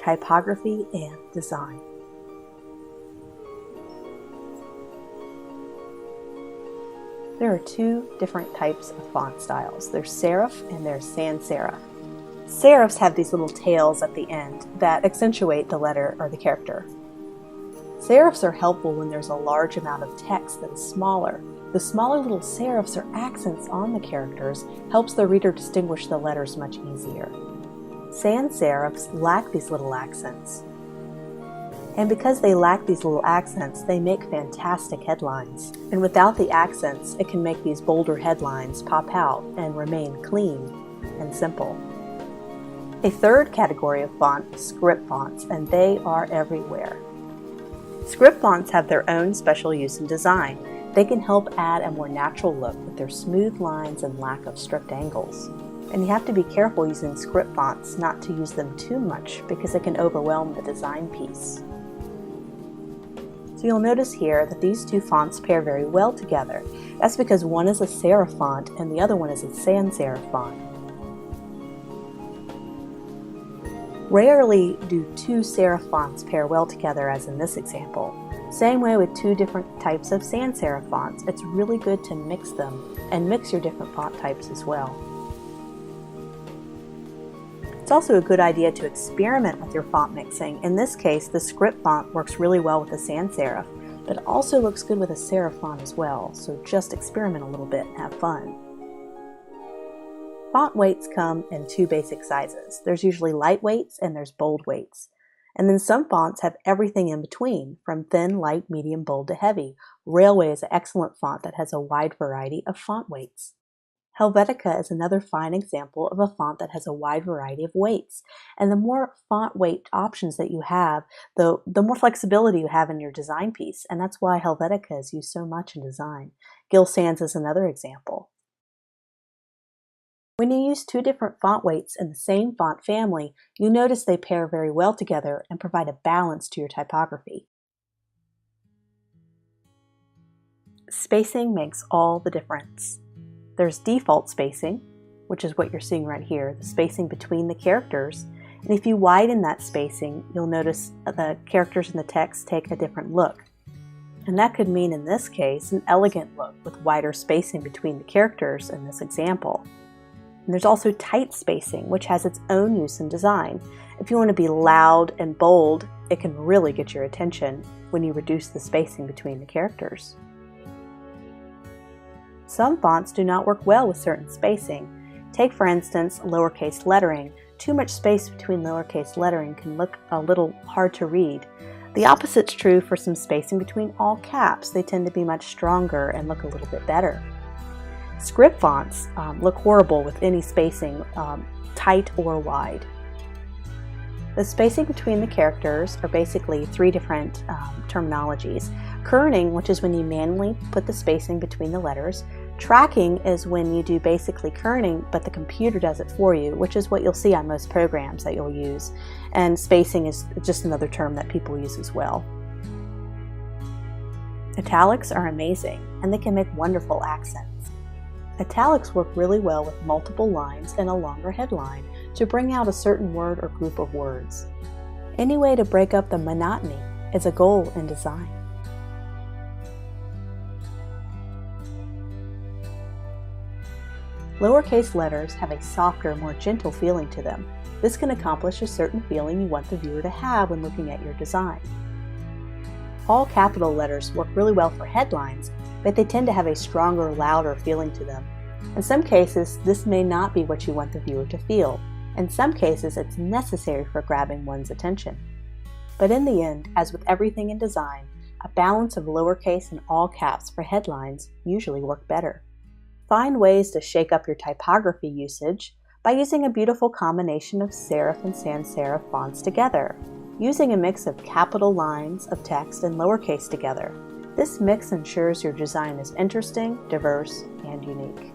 typography and design. There are two different types of font styles. There's serif and there's sans serif. Serifs have these little tails at the end that accentuate the letter or the character. Serifs are helpful when there's a large amount of text that's smaller. The smaller little serifs or accents on the characters helps the reader distinguish the letters much easier. Sans serifs lack these little accents. And because they lack these little accents, they make fantastic headlines. And without the accents, it can make these bolder headlines pop out and remain clean and simple. A third category of font is script fonts, and they are everywhere. Script fonts have their own special use in design. They can help add a more natural look with their smooth lines and lack of strict angles. And you have to be careful using script fonts not to use them too much because it can overwhelm the design piece. So you'll notice here that these two fonts pair very well together. That's because one is a serif font and the other one is a sans serif font. Rarely do two serif fonts pair well together as in this example. Same way with two different types of sans serif fonts. It's really good to mix them and mix your different font types as well. It's also a good idea to experiment with your font mixing. In this case, the script font works really well with the sans serif, but it also looks good with a serif font as well, so just experiment a little bit and have fun. Font weights come in two basic sizes. There's usually light weights and there's bold weights. And then some fonts have everything in between, from thin, light, medium, bold to heavy. Railway is an excellent font that has a wide variety of font weights. Helvetica is another fine example of a font that has a wide variety of weights. And the more font weight options that you have, the more flexibility you have in your design piece. And that's why Helvetica is used so much in design. Gill Sans is another example. When you use two different font weights in the same font family, you notice they pair very well together and provide a balance to your typography. Spacing makes all the difference. There's default spacing, which is what you're seeing right here, the spacing between the characters. And if you widen that spacing, you'll notice the characters in the text take a different look. And that could mean, in this case, an elegant look with wider spacing between the characters in this example. And there's also tight spacing, which has its own use in design. If you want to be loud and bold, it can really get your attention when you reduce the spacing between the characters. Some fonts do not work well with certain spacing. Take, for instance, lowercase lettering. Too much space between lowercase lettering can look a little hard to read. The opposite's true for some spacing between all caps. They tend to be much stronger and look a little bit better. Script fonts look horrible with any spacing, tight or wide. The spacing between the characters are basically three different terminologies. Kerning, which is when you manually put the spacing between the letters. Tracking is when you do basically kerning, but the computer does it for you, which is what you'll see on most programs that you'll use. And spacing is just another term that people use as well. Italics are amazing, and they can make wonderful accents. Italics work really well with multiple lines and a longer headline to bring out a certain word or group of words. Any way to break up the monotony is a goal in design. Lowercase letters have a softer, more gentle feeling to them. This can accomplish a certain feeling you want the viewer to have when looking at your design. All capital letters work really well for headlines, but they tend to have a stronger, louder feeling to them. In some cases, this may not be what you want the viewer to feel. In some cases, it's necessary for grabbing one's attention. But in the end, as with everything in design, a balance of lowercase and all caps for headlines usually work better. Find ways to shake up your typography usage by using a beautiful combination of serif and sans serif fonts together, using a mix of capital lines of text and lowercase together. This mix ensures your design is interesting, diverse, and unique.